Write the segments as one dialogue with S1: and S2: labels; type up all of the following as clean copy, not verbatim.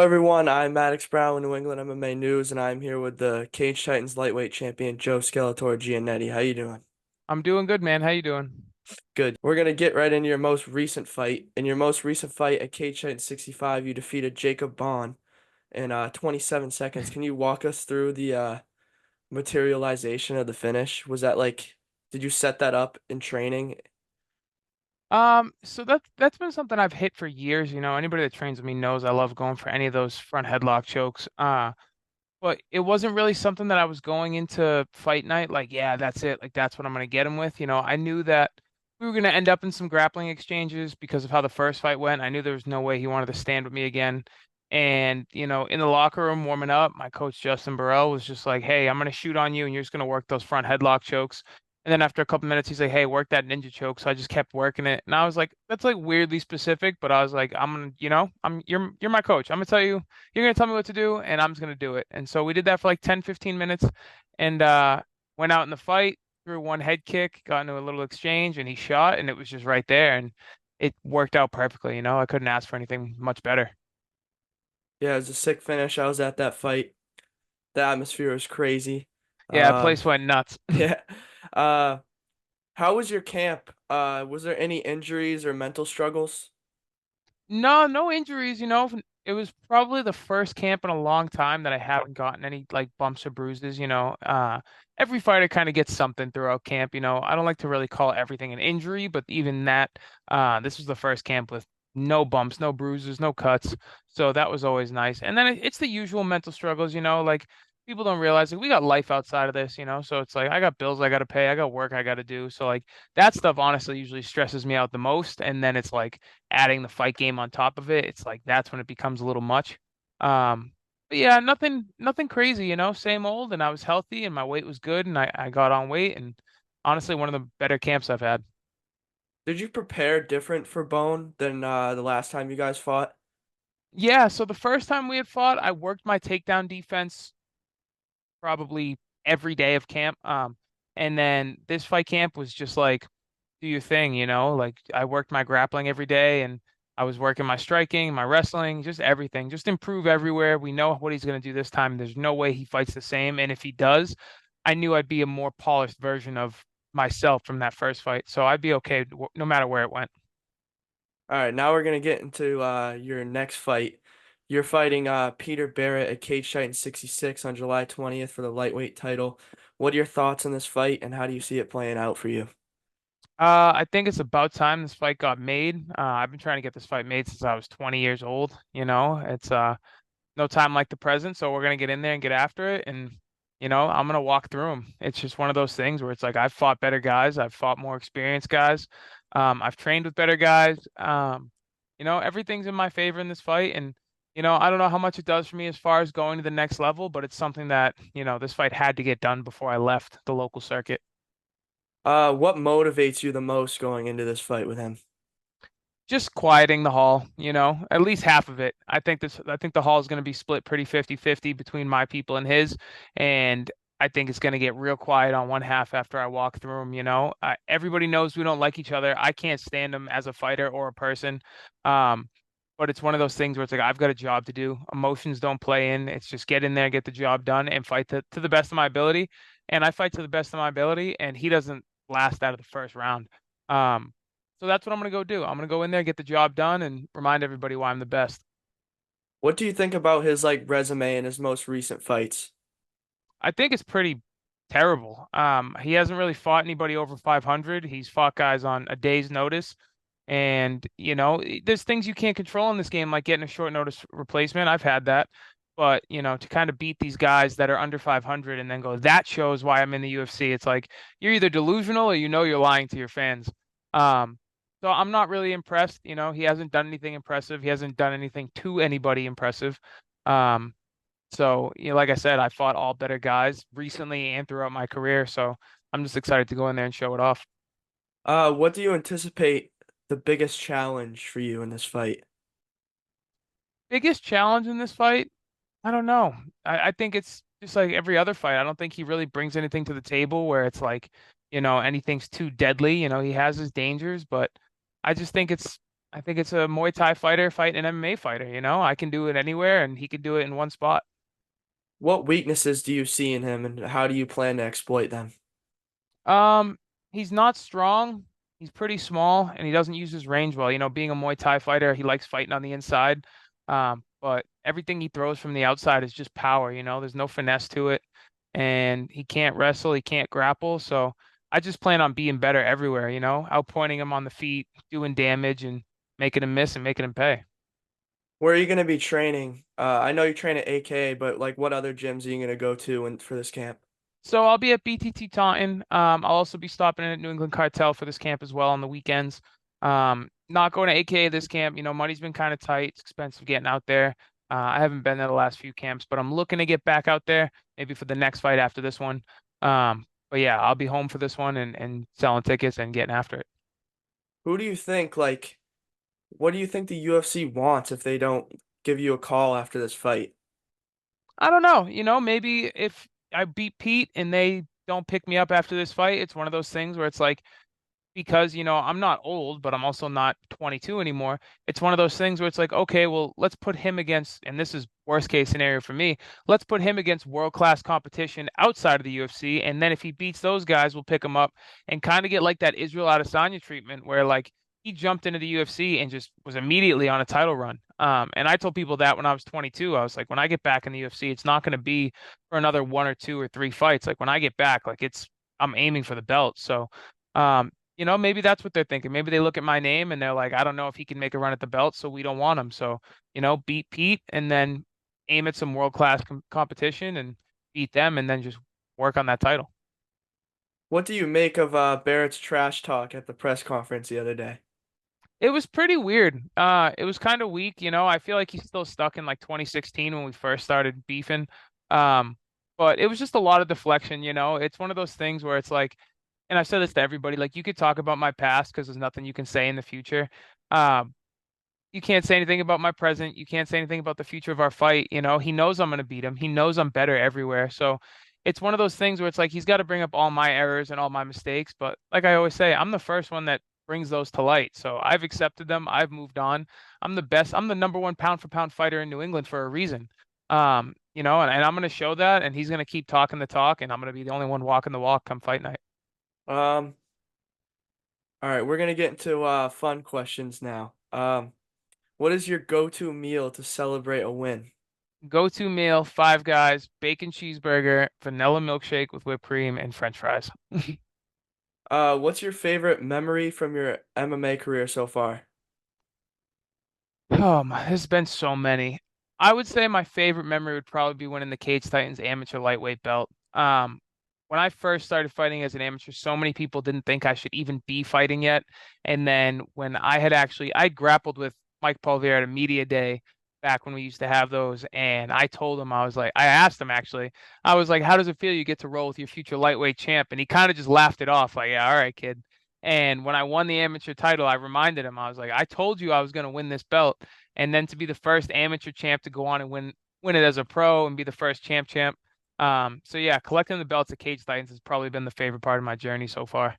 S1: Hello everyone, I'm Maddox Brown with New England MMA News, and I'm here with the Cage Titans lightweight champion Joe Skeletor Giannetti. How you doing?
S2: I'm doing good, man. How you doing?
S1: Good. We're gonna get right into your most recent fight. In your most recent fight at Cage Titans 65, you defeated Jacob Bond in 27 seconds. Can you walk us through the materialization of the finish? Did you set that up in training?
S2: So that's been something I've hit for years. Anybody that trains with me knows I love going for any of those front headlock chokes. But it wasn't really something that I was going into fight night like, yeah, that's it. Like that's what I'm gonna get him with. I knew that we were gonna end up in some grappling exchanges because of how the first fight went. I knew there was no way he wanted to stand with me again. And, in the locker room warming up, my coach Justin Burrell was just like, "Hey, I'm gonna shoot on you and you're just gonna work those front headlock chokes." And then after a couple minutes, he's like, "Hey, work that ninja choke." So I just kept working it. And I was like, that's like weirdly specific, but I was like, I'm gonna, you're my coach. I'm gonna tell you, you're gonna tell me what to do, and I'm just gonna do it. And so we did that for like 10, 15 minutes, and went out in the fight, threw one head kick, got into a little exchange, and he shot, and it was just right there, and it worked out perfectly. I couldn't ask for anything much better.
S1: Yeah, it was a sick finish. I was at that fight. The atmosphere was crazy.
S2: Yeah,
S1: Um,
S2: place went nuts.
S1: yeah. Uh, how was your camp? Was there any injuries or mental struggles?
S2: No, no injuries. It was probably the first camp in a long time that I haven't gotten any like bumps or bruises. Every fighter kind of gets something throughout camp. I don't like to really call everything an injury, but even that, this was the first camp with no bumps, no bruises, no cuts. So that was always nice. And then it's the usual mental struggles, like people don't realize like we got life outside of this, so it's like I got bills I got to pay, I got work I got to do. So like that stuff honestly usually stresses me out the most. And then it's like adding the fight game on top of it, it's like that's when it becomes a little much. But yeah, nothing crazy, same old. And I was healthy and my weight was good and I got on weight and honestly one of the better camps I've had.
S1: Did you prepare different for Bone than the last time you guys fought?
S2: Yeah, so the first time we had fought, I worked my takedown defense probably every day of camp. And then this fight camp was just like do your thing, like I worked my grappling every day and I was working my striking, my wrestling, just everything, just improve everywhere. We know what he's going to do this time. There's no way he fights the same. And if he does, I knew I'd be a more polished version of myself from that first fight. So I'd be okay no matter where it went.
S1: All right, now we're gonna get into your next fight. You're fighting Peter Barrett at Cage Titan 66 on July 20th for the lightweight title. What are your thoughts on this fight, and how do you see it playing out for you?
S2: I think it's about time this fight got made. I've been trying to get this fight made since I was 20 years old. It's no time like the present, so we're gonna get in there and get after it. And I'm gonna walk through them. It's just one of those things where it's like I've fought better guys, I've fought more experienced guys, I've trained with better guys. Everything's in my favor in this fight, and I don't know how much it does for me as far as going to the next level, but it's something that this fight had to get done before I left the local circuit.
S1: What motivates you the most going into this fight with him?
S2: Just quieting the hall, at least half of it. I think the hall is going to be split pretty 50-50 between my people and his. And I think it's going to get real quiet on one half after I walk through him, everybody knows we don't like each other. I can't stand him as a fighter or a person. Um, but it's one of those things where it's like I've got a job to do. Emotions don't play in. It's just get in there, get the job done, and fight to the best of my ability. And I fight to the best of my ability, and he doesn't last out of the first round. Um, so that's what I'm gonna go do. I'm gonna go in there, get the job done, and remind everybody why I'm the best.
S1: What do you think about his resume in his most recent fights?
S2: I think it's pretty terrible. He hasn't really fought anybody over 500. He's fought guys on a day's notice, and there's things you can't control in this game, like getting a short notice replacement. I've had that, but to kind of beat these guys that are under 500 and then go, that shows why I'm in the UFC. It's like you're either delusional or you're lying to your fans. Um, so I'm not really impressed. He hasn't done anything impressive. He hasn't done anything to anybody impressive. Um, so, like I said, I fought all better guys recently and throughout my career. So I'm just excited to go in there and show it off.
S1: What do you anticipate the biggest challenge for you in this fight?
S2: Biggest challenge in this fight? I don't know. I think it's just like every other fight. I don't think he really brings anything to the table where it's like, anything's too deadly. He has his dangers, but I just think it's I think it's a Muay Thai fighter fighting an MMA fighter, you know? I can do it anywhere and he could do it in one spot.
S1: What weaknesses do you see in him, and how do you plan to exploit them?
S2: Um, he's not strong. He's pretty small and he doesn't use his range well. You know, being a Muay Thai fighter, he likes fighting on the inside. But everything he throws from the outside is just power, you know, there's no finesse to it. And he can't wrestle, he can't grapple. So I just plan on being better everywhere, you know, outpointing him on the feet, doing damage and making him miss and making him pay.
S1: Where are you going to be training? I know you train at AK, but like what other gyms are you going to go to for this camp?
S2: So I'll be at BTT Taunton. I'll also be stopping in at New England Cartel for this camp as well on the weekends. Not going to AKA this camp. You know, money's been kind of tight. It's expensive getting out there. I haven't been there the last few camps, but I'm looking to get back out there maybe for the next fight after this one. But yeah, I'll be home for this one and selling tickets and getting after it.
S1: Who do you think, like, what do you think the UFC wants if they don't give you a call after this fight?
S2: I don't know. You know, maybe if I beat Pete and they don't pick me up after this fight, it's one of those things where it's like, because you know I'm not old, but I'm also not 22 anymore. It's one of those things where it's like, okay, well, let's put him against, and this is worst case scenario for me. Let's put him against world class competition outside of the UFC, and then if he beats those guys, we'll pick him up and kind of get like that Israel Adesanya treatment, where like he jumped into the UFC and just was immediately on a title run. And I told people that when I was 22, I was like, when I get back in the UFC, it's not going to be for another one or two or three fights. Like when I get back, like I'm aiming for the belt. So. You know, maybe that's what they're thinking. Maybe they look at my name and they're like, I don't know if he can make a run at the belt, so we don't want him. So, you know, beat Pete and then aim at some world-class competition and beat them and then just work on that title.
S1: What do you make of Barrett's trash talk at the press conference the other day?
S2: It was pretty weird. It was kind of weak, you know. I feel like he's still stuck in like 2016 when we first started beefing. Um, but it was just a lot of deflection, you know. It's one of those things where it's like, and I've said this to everybody, like you could talk about my past because there's nothing you can say in the future. Um, you can't say anything about my present. You can't say anything about the future of our fight. You know, he knows I'm going to beat him. He knows I'm better everywhere. So it's one of those things where it's like he's got to bring up all my errors and all my mistakes. But like I always say, I'm the first one that brings those to light. So I've accepted them. I've moved on. I'm the best. I'm the number one pound for pound fighter in New England for a reason. You know, and I'm going to show that, and he's going to keep talking the talk, and I'm going to be the only one walking the walk come fight night.
S1: Um, all right, we're gonna get into fun questions now. What is your go-to meal to celebrate a win?
S2: Go-to meal, Five Guys, bacon cheeseburger, vanilla milkshake with whipped cream, and French fries.
S1: What's your favorite memory from your MMA career so far?
S2: Oh my, there's been so many. I would say my favorite memory would probably be winning the Cage Titans amateur lightweight belt. When I first started fighting as an amateur, so many people didn't think I should even be fighting yet. And then when I grappled with Mike Polvier at a media day back when we used to have those, and I told him, I asked him actually, I was like, how does it feel you get to roll with your future lightweight champ? And he kind of just laughed it off, like, yeah, all right, kid. And when I won the amateur title, I reminded him, I was like, I told you I was going to win this belt. And then to be the first amateur champ to go on and win it as a pro and be the first champ. So yeah, collecting the belts at Cage Titans has probably been the favorite part of my journey so far.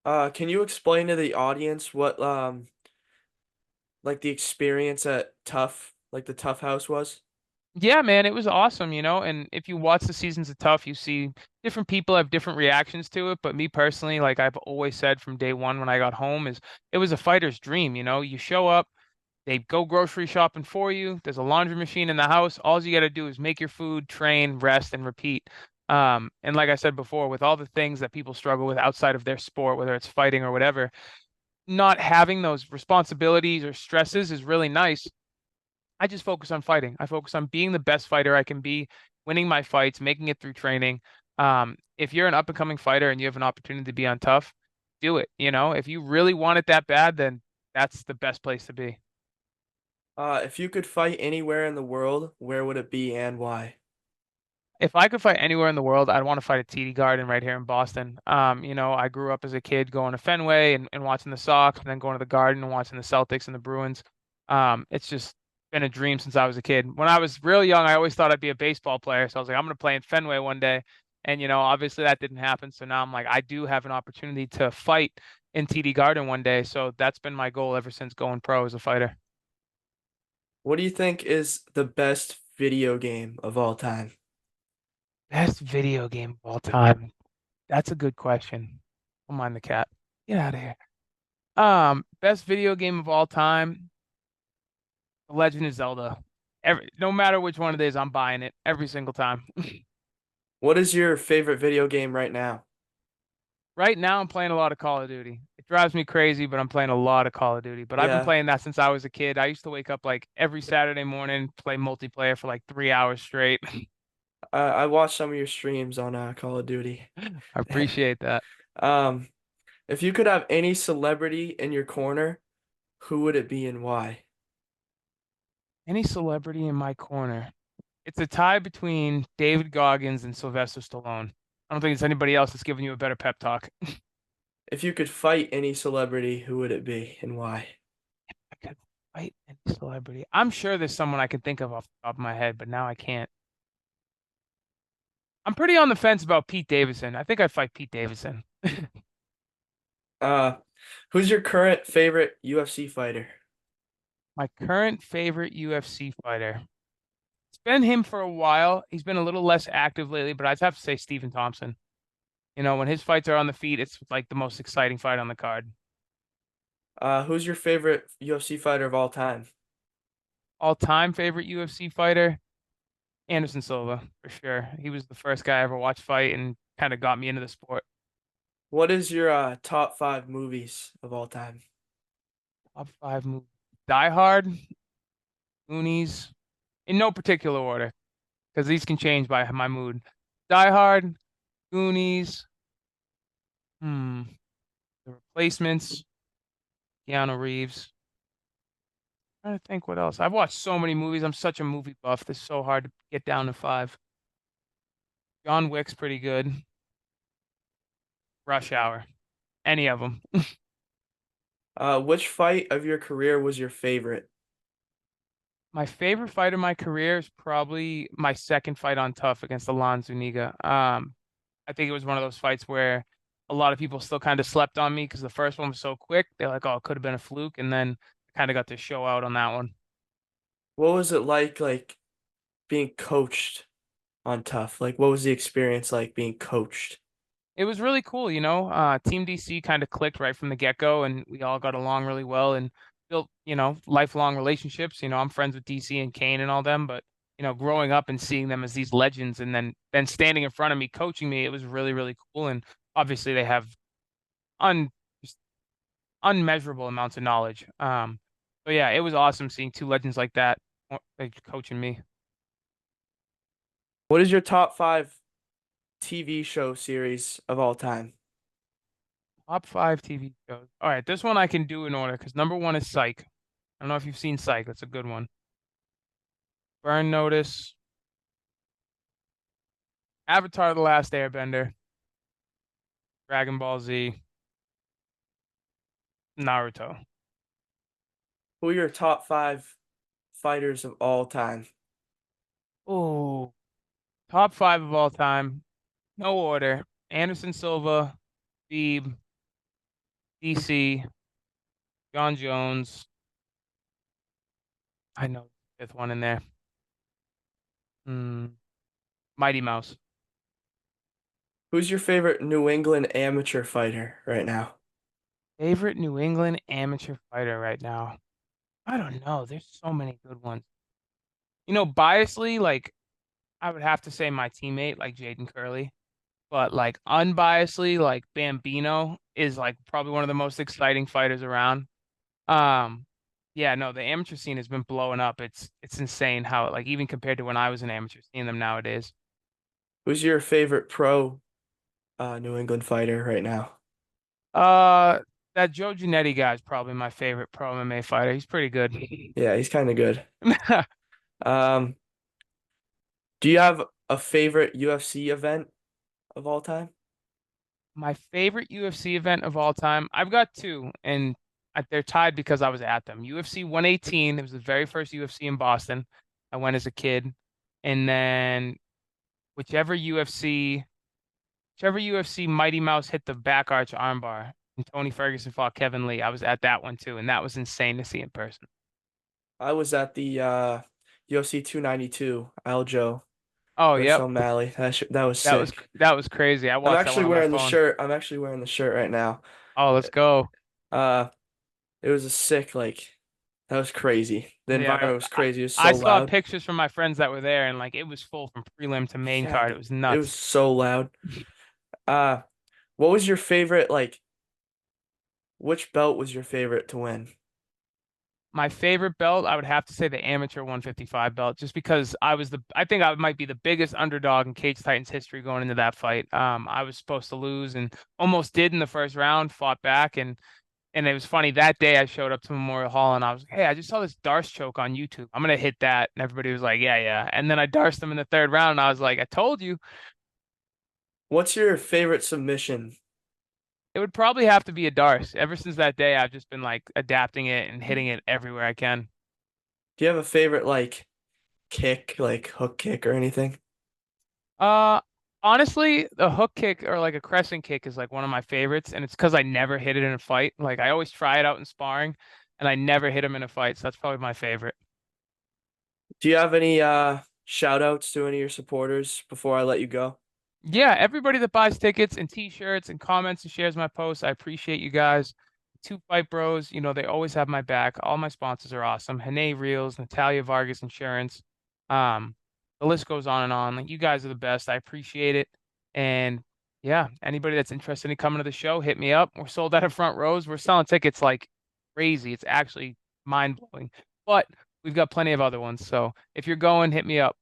S1: Can you explain to the audience what like the experience at Tough, like the Tough House was?
S2: Yeah, man, it was awesome, you know. And if you watch the seasons of Tough, you see different people have different reactions to it. But me personally, like I've always said from day one when I got home, is it was a fighter's dream, you know. You show up, they go grocery shopping for you. There's a laundry machine in the house. All you got to do is make your food, train, rest, and repeat. And like I said before, with all the things that people struggle with outside of their sport, whether it's fighting or whatever, not having those responsibilities or stresses is really nice. I just focus on fighting. I focus on being the best fighter I can be, winning my fights, making it through training. If you're an up and coming fighter and you have an opportunity to be on Tough, do it. You know, if you really want it that bad, then that's the best place to be.
S1: If you could fight anywhere in the world, where would it be and why?
S2: If I could fight anywhere in the world, I'd want to fight at TD Garden right here in Boston. You know, I grew up as a kid going to Fenway and watching the Sox, and then going to the Garden and watching the Celtics and the Bruins. It's just been a dream since I was a kid. When I was real young, I always thought I'd be a baseball player. So I was like, I'm going to play in Fenway one day. And, you know, obviously that didn't happen. So now I'm like, I do have an opportunity to fight in TD Garden one day. So that's been my goal ever since going pro as a fighter.
S1: What do you think is the best video game of all time?
S2: Best video game of all time. That's a good question. Don't mind the cat. Get out of here. Best video game of all time, The Legend of Zelda. No matter which one it is, I'm buying it every single time.
S1: What is your favorite video game right now?
S2: Right now, I'm playing a lot of Call of Duty. It drives me crazy, but I'm playing a lot of Call of Duty. But I've been
S1: Yeah,
S2: playing that since I was a kid. I used to wake up like every Saturday morning, play multiplayer for like 3 hours straight.
S1: I watched some of your streams on Call of Duty.
S2: I appreciate that.
S1: Um, if you could have any celebrity in your corner, who would it be and why?
S2: Any celebrity in my corner? It's a tie between David Goggins and Sylvester Stallone. I don't think there's anybody else that's giving you a better pep talk.
S1: If you could fight any celebrity, who would it be and why?
S2: I could fight any celebrity. I'm sure there's someone I can think of off the top of my head, but now I can't. I'm pretty on the fence about Pete Davidson. I think I'd fight Pete Davidson.
S1: Uh, who's your current favorite UFC fighter?
S2: My current favorite UFC fighter. It's been him for a while. He's been a little less active lately, but I'd have to say Stephen Thompson. You know, when his fights are on the feet, it's like the most exciting fight on the card.
S1: Who's your favorite UFC fighter of all time?
S2: All-time favorite UFC fighter, Anderson Silva, for sure. He was the first guy I ever watched fight and kind of got me into the sport.
S1: What is your top five movies of all time?
S2: Top five movies. Die Hard, Goonies, in no particular order, because these can change by my mood. Die Hard, Goonies, hmm, The Replacements, Keanu Reeves. Trying to think what else. I've watched so many movies. I'm such a movie buff. It's so hard to get down to five. John Wick's pretty good. Rush Hour. Any of them.
S1: Which fight of your career was your favorite?
S2: My favorite fight of my career is probably my second fight on Tough against Alon Zuniga. I think it was one of those fights where a lot of people still kind of slept on me because the first one was so quick. They're like, "Oh, it could have been a fluke," and then I kind of got to show out on that one.
S1: What was it like being coached on Tough? Like, what was the experience like being coached?
S2: It was really cool, you know. Team DC kind of clicked right from the get-go, and we all got along really well and built, lifelong relationships. You know, I'm friends with DC and Kane and all them, but growing up and seeing them as these legends, and then standing in front of me, coaching me, it was really, really cool. And obviously, they have un just unmeasurable amounts of knowledge. So yeah, it was awesome seeing two legends like that, like coaching me.
S1: What is your top five TV show series of all time?
S2: Top five TV shows. All right, this one I can do in order because number one is Psych. I don't know if you've seen Psych. That's a good one. Burn Notice, Avatar: The Last Airbender, Dragon Ball Z, Naruto.
S1: Who are your top five fighters of all time?
S2: Oh, top five of all time. No order. Anderson Silva, Beeb, DC, John Jones. I know the fifth one in there. Hmm. Mighty Mouse.
S1: Who's your favorite New England amateur fighter right now?
S2: Favorite New England amateur fighter right now. I don't know. There's so many good ones. Biasly, like I would have to say my teammate, like Jaden Curley. But like unbiasedly, like Bambino is like probably one of the most exciting fighters around. Um, yeah, no, the amateur scene has been blowing up. It's insane how like even compared to when I was an amateur, seeing them nowadays.
S1: Who's your favorite pro New England fighter right now?
S2: Uh, that Joe Giannetti guy is probably my favorite pro MMA fighter. He's pretty good.
S1: Yeah, he's kind of good. Um, do you have a favorite UFC event of all time?
S2: My favorite UFC event of all time, I've got two, and they're tied because I was at them. UFC 118, it was the very first UFC in Boston. I went as a kid. And then whichever UFC, whichever UFC Mighty Mouse hit the back arch armbar And Tony Ferguson fought Kevin Lee. I was at that one too, and that was insane to see in person.
S1: I was at the UFC 292 Aljo
S2: Oh,
S1: versus
S2: yep.
S1: O'Malley. That was
S2: That was
S1: sick.
S2: that was crazy. I
S1: I'm
S2: watched that one
S1: actually
S2: on my
S1: wearing the
S2: phone.
S1: shirt. I'm actually wearing the shirt right now.
S2: Oh, let's go.
S1: Uh, it was a sick that was crazy. The
S2: Yeah,
S1: environment was crazy. It was
S2: I
S1: so
S2: saw
S1: loud.
S2: pictures from my friends that were there, and like it was full from prelim to main
S1: Yeah,
S2: card. It was
S1: it was
S2: nuts.
S1: so loud. Uh, what was your favorite which belt was your favorite to win?
S2: My favorite belt, I would have to say the amateur 155 belt, just because I think I might be the biggest underdog in Cage Titans history going into that fight. I was supposed to lose and almost did in the first round, fought back, and it was funny that day I showed up to Memorial Hall and I was like, hey, I just saw this Darce choke on YouTube. I'm gonna hit that, and everybody was like, yeah, yeah. And then I Darced them in the third round, and I was like, I told you.
S1: What's your favorite submission?
S2: It would probably have to be a Darce. Ever since that day, I've just been like adapting it and hitting it everywhere I can.
S1: Do you have a favorite kick, like hook kick or anything?
S2: Uh, Honestly, the hook kick or like a crescent kick is like one of my favorites, and it's because I never hit it in a fight. Like I always try it out in sparring, and I never hit them in a fight. So that's probably my favorite.
S1: Do you have any shout outs to any of your supporters before I let you go?
S2: Yeah, everybody that buys tickets and t-shirts and comments and shares my posts, I appreciate you guys. Two Fight Bros, they always have my back. All my sponsors are awesome. Hene Reels, Natalia Vargas Insurance. Um, the list goes on and on. Like you guys are the best. I appreciate it. And yeah, anybody that's interested in coming to the show, hit me up. We're sold out of front rows. We're selling tickets like crazy. It's actually mind-blowing. But we've got plenty of other ones. So if you're going, hit me up.